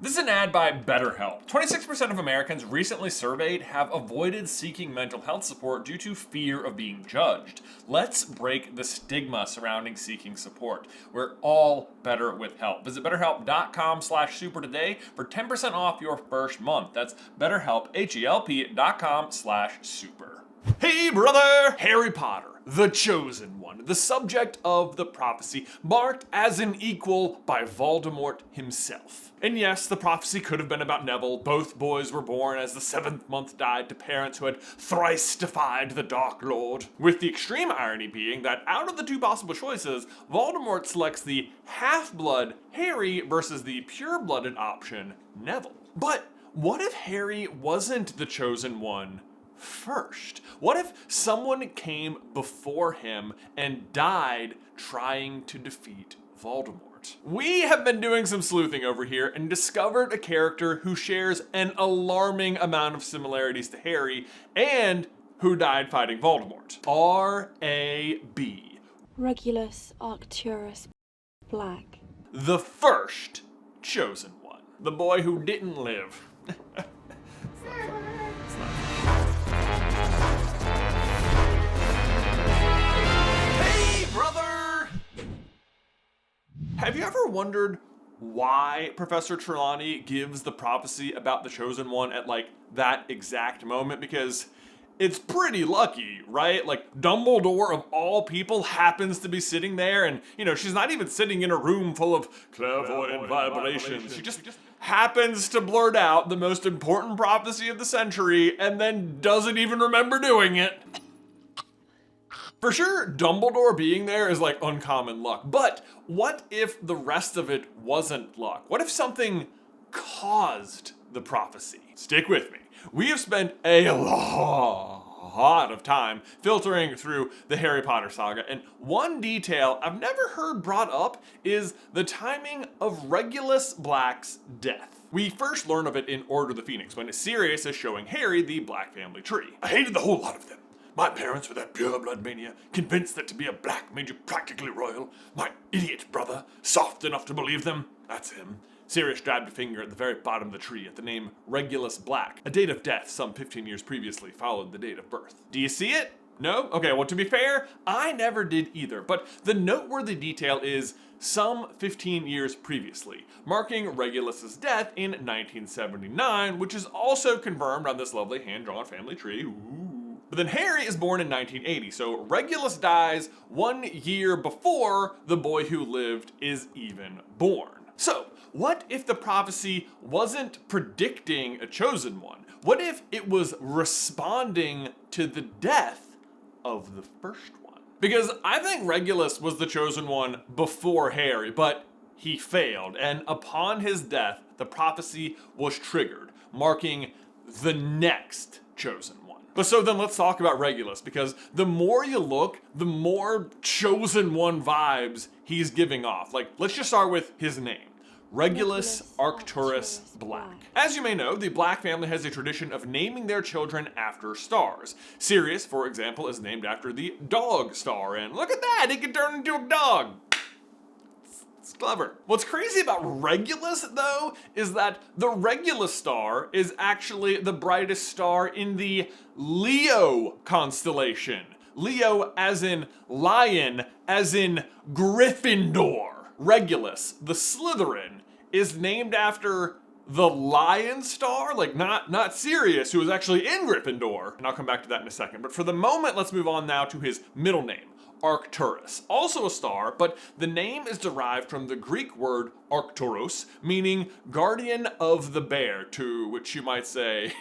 This is an ad by BetterHelp. 26% of Americans recently surveyed have avoided seeking mental health support due to fear of being judged. Let's break the stigma surrounding seeking support. We're all better with help. Visit betterhelp.com/super today for 10% off your first month. That's BetterHelp, HELP.com/super. Hey brother! Harry Potter, the chosen one, the subject of the prophecy, marked as an equal by Voldemort himself. And yes, the prophecy could have been about Neville. Both boys were born as the 7th month died to parents who had thrice defied the Dark Lord. With the extreme irony being that out of the two possible choices, Voldemort selects the half-blood Harry versus the pure-blooded option, Neville. But what if Harry wasn't the chosen one first? What if someone came before him and died trying to defeat Voldemort? We have been doing some sleuthing over here and discovered a character who shares an alarming amount of similarities to Harry and who died fighting Voldemort. R.A.B. Regulus Arcturus Black. The first chosen one. The boy who didn't live. Have you ever wondered why Professor Trelawney gives the prophecy about the chosen one at like that exact moment? Because it's pretty lucky, right? Like Dumbledore of all people happens to be sitting there and, you know, she's not even sitting in a room full of clairvoyant vibrations. She just happens to blurt out the most important prophecy of the century and then doesn't even remember doing it. For sure, Dumbledore being there is like uncommon luck, but what if the rest of it wasn't luck? What if something caused the prophecy? Stick with me. We have spent a lot of time filtering through the Harry Potter saga, and one detail I've never heard brought up is the timing of Regulus Black's death. We first learn of it in Order of the Phoenix, when Sirius is showing Harry the Black family tree. I hated the whole lot of them. My parents were that pure blood mania, convinced that to be a black made you practically royal. My idiot brother, soft enough to believe them. That's him. Sirius jabbed a finger at the very bottom of the tree at the name Regulus Black. A date of death some 15 years previously followed the date of birth. Do you see it? No? Okay, well to be fair, I never did either, but the noteworthy detail is some 15 years previously, marking Regulus's death in 1979, which is also confirmed on this lovely hand-drawn family tree. Ooh. But then Harry is born in 1980, so Regulus dies 1 year before the boy who lived is even born. So, what if the prophecy wasn't predicting a chosen one? What if it was responding to the death of the first one? Because I think Regulus was the chosen one before Harry, but he failed, and upon his death, the prophecy was triggered, marking the next chosen one. But so then let's talk about Regulus, because the more you look, the more chosen one vibes he's giving off. Like, let's just start with his name. Regulus Arcturus Black. As you may know, the Black family has a tradition of naming their children after stars. Sirius, for example, is named after the dog star, and look at that, he can turn into a dog. It's clever. What's crazy about Regulus, though, is that the Regulus star is actually the brightest star in the Leo constellation. Leo as in lion, as in Gryffindor. Regulus, the Slytherin, is named after the lion star, like not Sirius, who was actually in Gryffindor. And I'll come back to that in a second. But for the moment, let's move on now to his middle name. Arcturus, also a star, but the name is derived from the Greek word Arcturus, meaning guardian of the bear, to which you might say,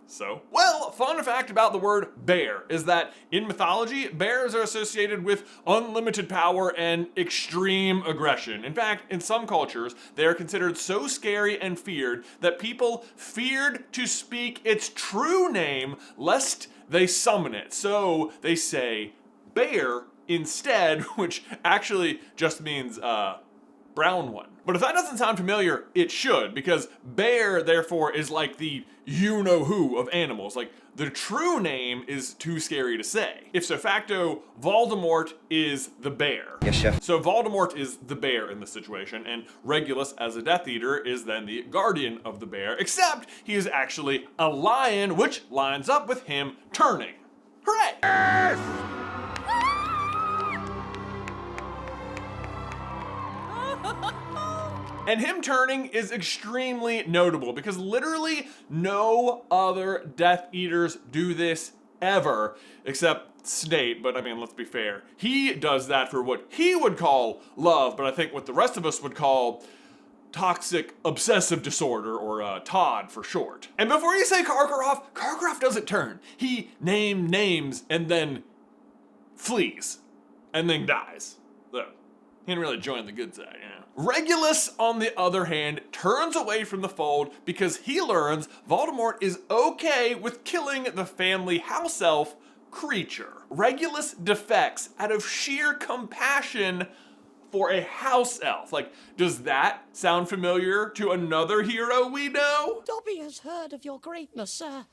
so? Well, fun fact about the word bear is that in mythology, bears are associated with unlimited power and extreme aggression. In fact, in some cultures, they are considered so scary and feared that people feared to speak its true name lest they summon it. So they say bear instead, which actually just means brown one. But if that doesn't sound familiar, it should, because bear, therefore, is like the you-know-who of animals. Like, the true name is too scary to say. If so facto, Voldemort is the bear. Yes, chef. So Voldemort is the bear in this situation, and Regulus, as a Death Eater, is then the guardian of the bear, except he is actually a lion, which lines up with him turning. Hooray! Yes! And him turning is extremely notable because literally no other Death Eaters do this ever, except Snape, but I mean, let's be fair. He does that for what he would call love, but I think what the rest of us would call toxic obsessive disorder, or TOD for short. And before you say Karkaroff doesn't turn. He names and then flees, and then dies. So, he didn't really join the good side, yeah. Regulus, on the other hand, turns away from the fold because he learns Voldemort is okay with killing the family house elf Creature. Regulus defects out of sheer compassion for a house elf. Like, does that sound familiar to another hero we know? Dobby has heard of your greatness, sir,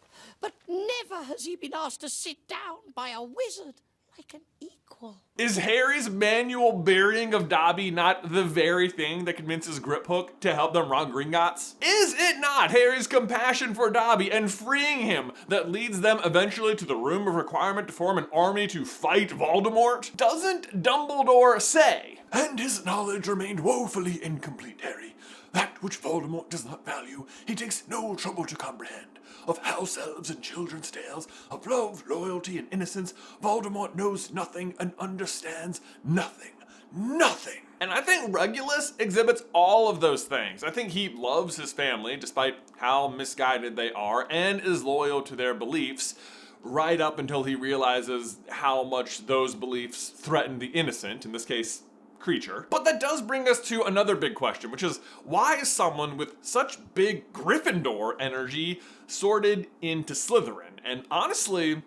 but never has he been asked to sit down by a wizard like an equal. Is Harry's manual burying of Dobby not the very thing that convinces Griphook to help them run Gringotts? Is it not Harry's compassion for Dobby and freeing him that leads them eventually to the Room of Requirement to form an army to fight Voldemort? Doesn't Dumbledore say, "And his knowledge remained woefully incomplete, Harry. That which Voldemort does not value, he takes no trouble to comprehend. Of house elves and children's tales, of love, loyalty, and innocence, Voldemort knows nothing and understands nothing. Nothing." And I think Regulus exhibits all of those things. I think he loves his family, despite how misguided they are, and is loyal to their beliefs, right up until he realizes how much those beliefs threaten the innocent, in this case, Creature. But that does bring us to another big question, which is, why is someone with such big Gryffindor energy sorted into Slytherin? And honestly,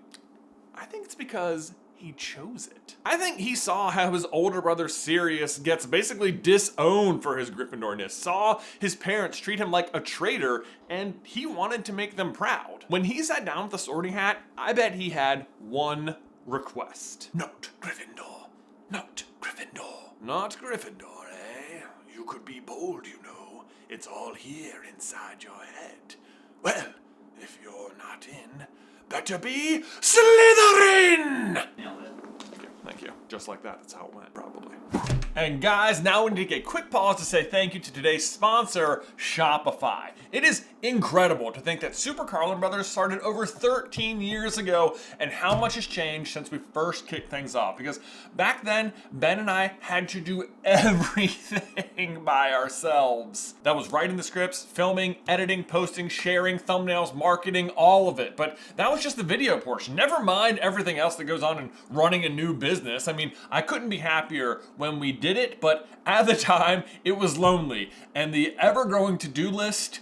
I think it's because he chose it. I think he saw how his older brother Sirius gets basically disowned for his Gryffindorness, saw his parents treat him like a traitor, and he wanted to make them proud. When he sat down with the Sorting Hat, I bet he had one request. Not Gryffindor. Not Gryffindor. Not Gryffindor, eh? You could be bold, you know. It's all here inside your head. Well, if you're not in, better be Slytherin! Nailed it. Thank you. Just like that, that's how it went, probably. And guys, now we need to take a quick pause to say thank you to today's sponsor, Shopify. It is incredible to think that Super Carlin Brothers started over 13 years ago and how much has changed since we first kicked things off. Because back then, Ben and I had to do everything by ourselves. That was writing the scripts, filming, editing, posting, sharing, thumbnails, marketing, all of it. But that was just the video portion. Never mind everything else that goes on in running a new business. I mean, I couldn't be happier when we did it, but at the time, it was lonely. And the ever-growing to-do list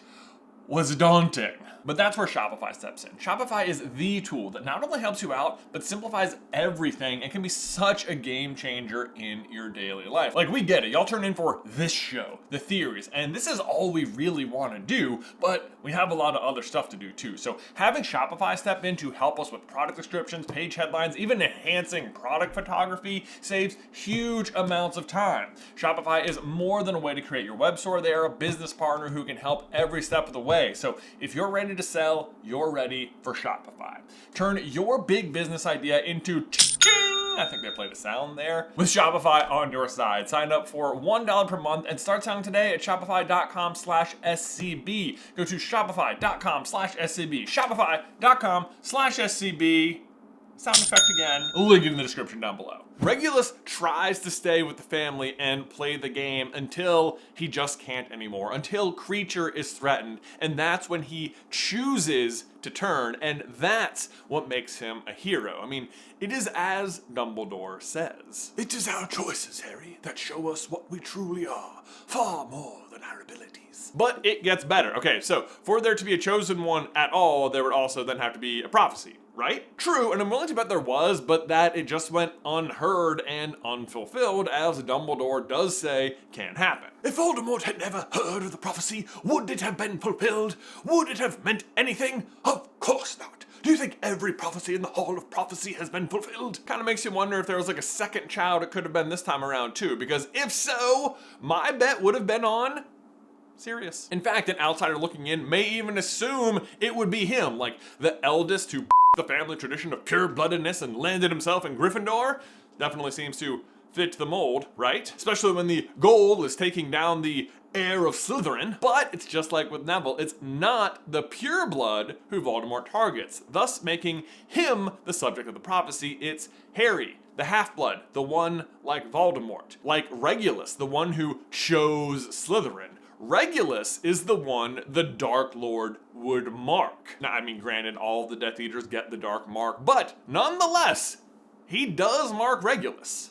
was daunting. But that's where Shopify steps in. Shopify is the tool that not only helps you out, but simplifies everything and can be such a game changer in your daily life. Like, we get it. Y'all turn in for this show, the theories, and this is all we really want to do, but we have a lot of other stuff to do too. So having Shopify step in to help us with product descriptions, page headlines, even enhancing product photography saves huge amounts of time. Shopify is more than a way to create your web store. They are a business partner who can help every step of the way. So if you're ready to sell, you're ready for Shopify. Turn your big business idea into I think they played a sound there. With Shopify on your side. Sign up for $1 per month and start selling today at shopify.com/SCB. Go to shopify.com/SCB. Shopify.com/SCB. Sound effect again. Link in the description down below. Regulus tries to stay with the family and play the game until he just can't anymore, until Creature is threatened, and that's when he chooses to turn, and that's what makes him a hero. I mean, it is as Dumbledore says. It is our choices, Harry, that show us what we truly are, far more than our abilities. But it gets better. Okay, so for there to be a chosen one at all, there would also then have to be a prophecy, right? True, and I'm willing to bet there was, but that it just went unheard unheard and unfulfilled, as Dumbledore does say can happen. If Voldemort had never heard of the prophecy, would it have been fulfilled? Would it have meant anything? Of course not. Do you think every prophecy in the Hall of Prophecy has been fulfilled? Kind of makes you wonder if there was like a second child it could have been this time around too, because if so, my bet would have been on Sirius. In fact, an outsider looking in may even assume it would be him, like the eldest who the family tradition of pure-bloodedness and landed himself in Gryffindor. Definitely seems to fit the mold, right? Especially when the goal is taking down the heir of Slytherin. But it's just like with Neville, it's not the pureblood who Voldemort targets, thus making him the subject of the prophecy. It's Harry, the half-blood, the one like Voldemort, like Regulus, the one who chose Slytherin. Regulus is the one the Dark Lord would mark. Now, I mean, granted, all the Death Eaters get the Dark Mark, but nonetheless, he does mark Regulus.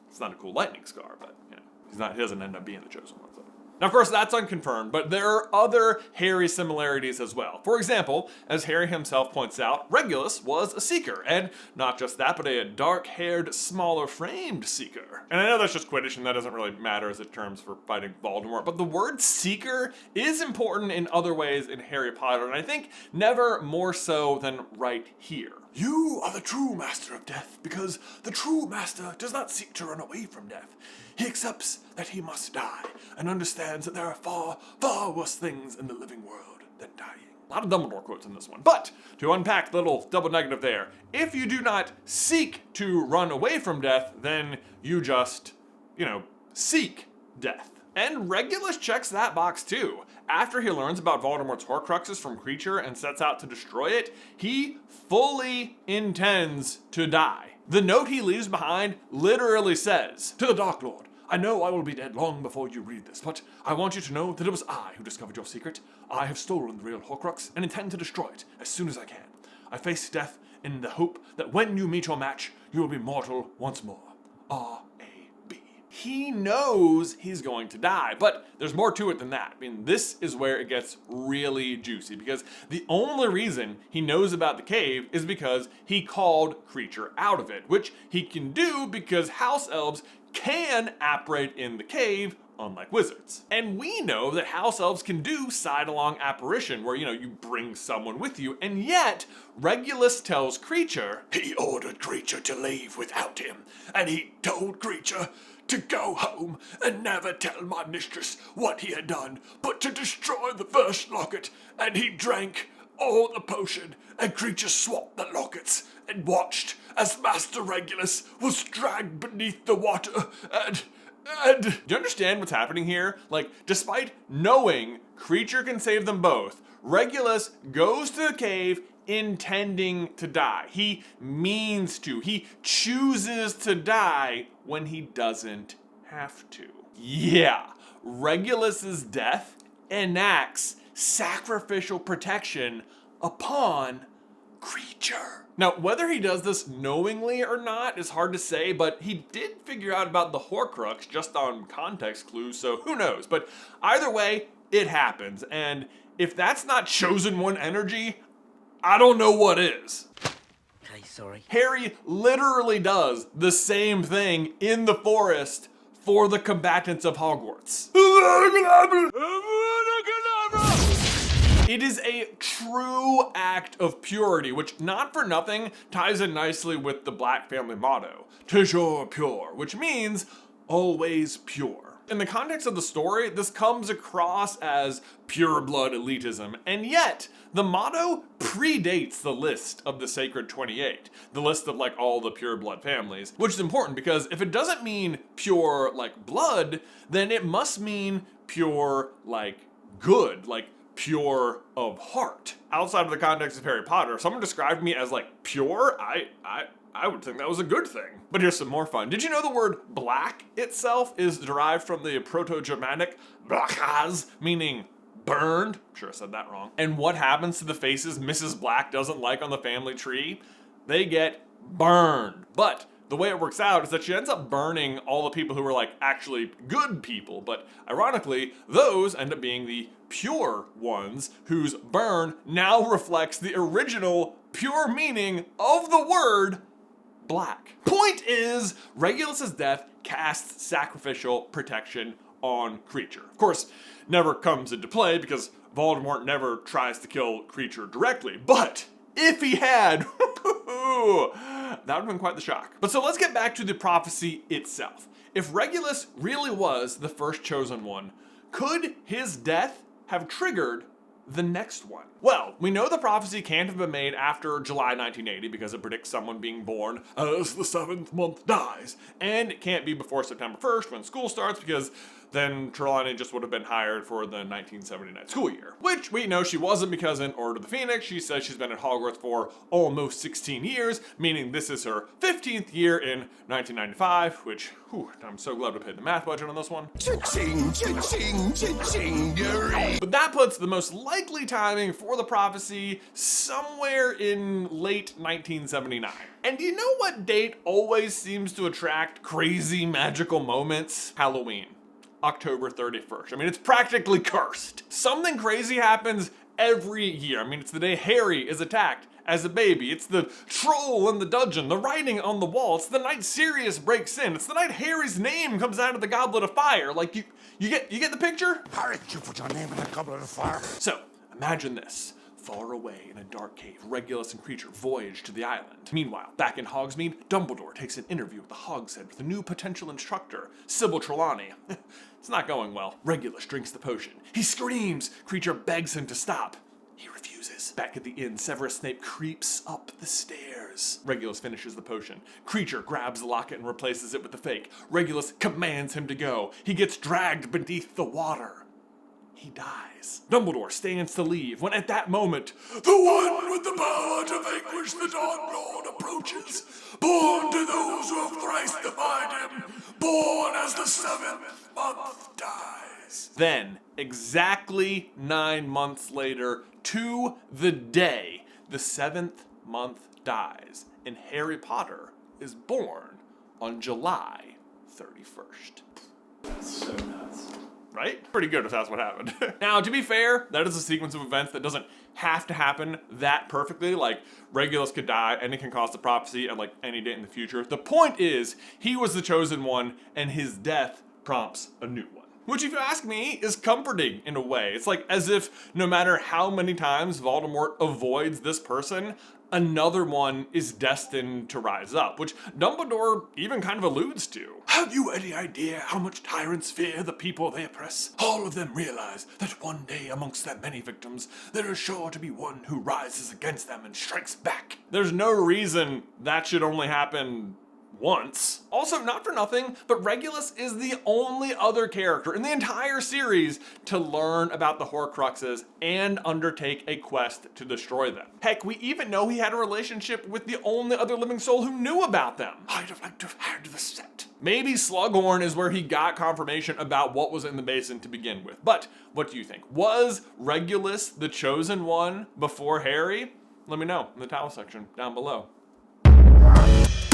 It's not a cool lightning scar, but you know, he doesn't end up being the chosen one. So. Now, of course, that's unconfirmed, but there are other Harry similarities as well. For example, as Harry himself points out, Regulus was a Seeker, and not just that, but a dark-haired, smaller-framed Seeker. And I know that's just Quidditch, and that doesn't really matter as it terms for fighting Voldemort, but the word Seeker is important in other ways in Harry Potter, and I think never more so than right here. You are the true master of death, because the true master does not seek to run away from death. He accepts that he must die, and understands that there are far, far worse things in the living world than dying. A lot of Dumbledore quotes in this one. But, to unpack the little double negative there, if you do not seek to run away from death, then you just, seek death. And Regulus checks that box too. After he learns about Voldemort's Horcruxes from Kreacher and sets out to destroy it, he fully intends to die. The note he leaves behind literally says, "To the Dark Lord, I know I will be dead long before you read this, but I want you to know that it was I who discovered your secret. I have stolen the real Horcrux and intend to destroy it as soon as I can. I face death in the hope that when you meet your match, you will be mortal once more. R.A.B." He knows he's going to die, but there's more to it than that. I mean, this is where it gets really juicy, because the only reason he knows about the cave is because he called Kreacher out of it, which he can do because house elves can apparate in the cave, unlike wizards. And we know that house elves can do side-along apparition, where, you bring someone with you, and yet Regulus tells Kreacher he ordered Kreacher to leave without him, and he told Kreacher to go home and never tell my mistress what he had done, but to destroy the first locket, and he drank all the potion, and Kreacher swapped the lockets and watched as Master Regulus was dragged beneath the water, and do you understand what's happening here? Like, despite knowing Kreacher can save them both, Regulus goes to the cave intending to die. He means to. He chooses to die when he doesn't have to. Yeah, Regulus's death enacts sacrificial protection upon Kreacher. Now, whether he does this knowingly or not is hard to say, but he did figure out about the Horcrux just on context clues, so who knows? But either way, it happens, and if that's not chosen one energy, I don't know what is. Okay, sorry. Harry literally does the same thing in the forest for the combatants of Hogwarts. It is a true act of purity, which, not for nothing, ties in nicely with the Black family motto, toujours pure, which means always pure. In the context of the story, this comes across as pure-blood elitism, and yet the motto predates the list of the Sacred 28, the list of all the pure-blood families, which is important because if it doesn't mean pure like blood, then it must mean pure like good, like pure of heart. Outside of the context of Harry Potter, if someone described me as pure, I would think that was a good thing. But here's some more fun. Did you know the word black itself is derived from the Proto-Germanic blachas, meaning burned? I'm sure I said that wrong. And what happens to the faces Mrs. Black doesn't like on the family tree? They get burned. But the way it works out is that she ends up burning all the people who were actually good people. But ironically, those end up being the pure ones whose burn now reflects the original pure meaning of the word Black. Point is, Regulus's death casts sacrificial protection on Creature. Of course, never comes into play because Voldemort never tries to kill Creature directly, but if he had, that would have been quite the shock. But so let's get back to the prophecy itself. If Regulus really was the first chosen one, could his death have triggered the next one? Well, we know the prophecy can't have been made after July 1980 because it predicts someone being born as the 7th month dies. And it can't be before September 1st when school starts because then Trelawney just would have been hired for the 1979 school year. Which we know she wasn't because in Order of the Phoenix, she says she's been at Hogwarts for almost 16 years, meaning this is her 15th year in 1995, which, whew, I'm so glad we paid the math budget on this one. Cha-ching, cha-ching, cha-ching-gery. But that puts the most likely timing for the prophecy somewhere in late 1979. And do you know what date always seems to attract crazy magical moments? Halloween. October 31st. I mean, it's practically cursed. Something crazy happens every year. I mean, it's the day Harry is attacked as a baby. It's the troll in the dungeon, the writing on the wall. It's the night Sirius breaks in. It's the night Harry's name comes out of the Goblet of Fire. Like, you get the picture? Harry, you put your name in the Goblet of Fire. So, imagine this. Far away in a dark cave, Regulus and Creature voyage to the island. Meanwhile, back in Hogsmeade, Dumbledore takes an interview with the Hogshead with a new potential instructor, Sybil Trelawney. It's not going well. Regulus drinks the potion. He screams. Creature begs him to stop. He refuses. Back at the inn, Severus Snape creeps up the stairs. Regulus finishes the potion. Creature grabs the locket and replaces it with the fake. Regulus commands him to go. He gets dragged beneath the water. He dies. Dumbledore stands to leave when at that moment, the one with the power to vanquish the Dark Lord approaches. Born to those who have thrice defied him. Born as the 7th month dies. Then, exactly 9 months later, to the day, the 7th month dies. And Harry Potter is born on July 31st. That's so nuts. Right? Pretty good if that's what happened. Now, to be fair, that is a sequence of events that doesn't have to happen that perfectly. Like, Regulus could die and it can cause the prophecy at like any date in the future. The point is, he was the chosen one and his death prompts a new one. Which, if you ask me, is comforting in a way. It's like as if no matter how many times Voldemort avoids this person, another one is destined to rise up, which Dumbledore even kind of alludes to. Have you any idea how much tyrants fear the people they oppress? All of them realize that one day amongst their many victims, there is sure to be one who rises against them and strikes back. There's no reason that should only happen once. Also, not for nothing, but Regulus is the only other character in the entire series to learn about the Horcruxes and undertake a quest to destroy them. Heck, we even know he had a relationship with the only other living soul who knew about them. I'd have liked to have had the set. Maybe Slughorn is where he got confirmation about what was in the basin to begin with. But what do you think? Was Regulus the chosen one before Harry? Let me know in the towel section down below.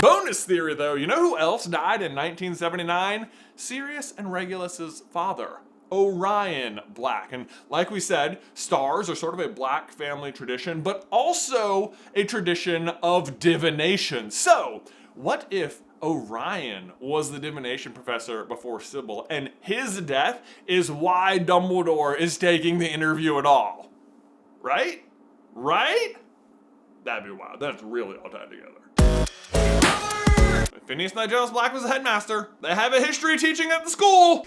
Bonus theory though, you know who else died in 1979? Sirius and Regulus's father, Orion Black. And like we said, stars are sort of a Black family tradition, but also a tradition of divination. So, what if Orion was the divination professor before Sybil, and his death is why Dumbledore is taking the interview at all? Right? Right? That'd be wild. That's really all tied together. Phineas Nigellus Black was the headmaster. They have a history teaching at the school.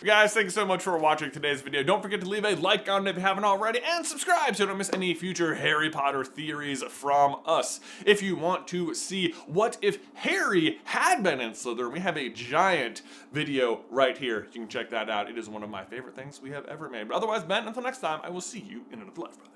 Guys, thanks so much for watching today's video. Don't forget to leave a like on it if you haven't already, and subscribe so you don't miss any future Harry Potter theories from us. If you want to see what if Harry had been in Slytherin, we have a giant video right here. You can check that out. It is one of my favorite things we have ever made. But otherwise, Ben, until next time, I will see you in another life, brother.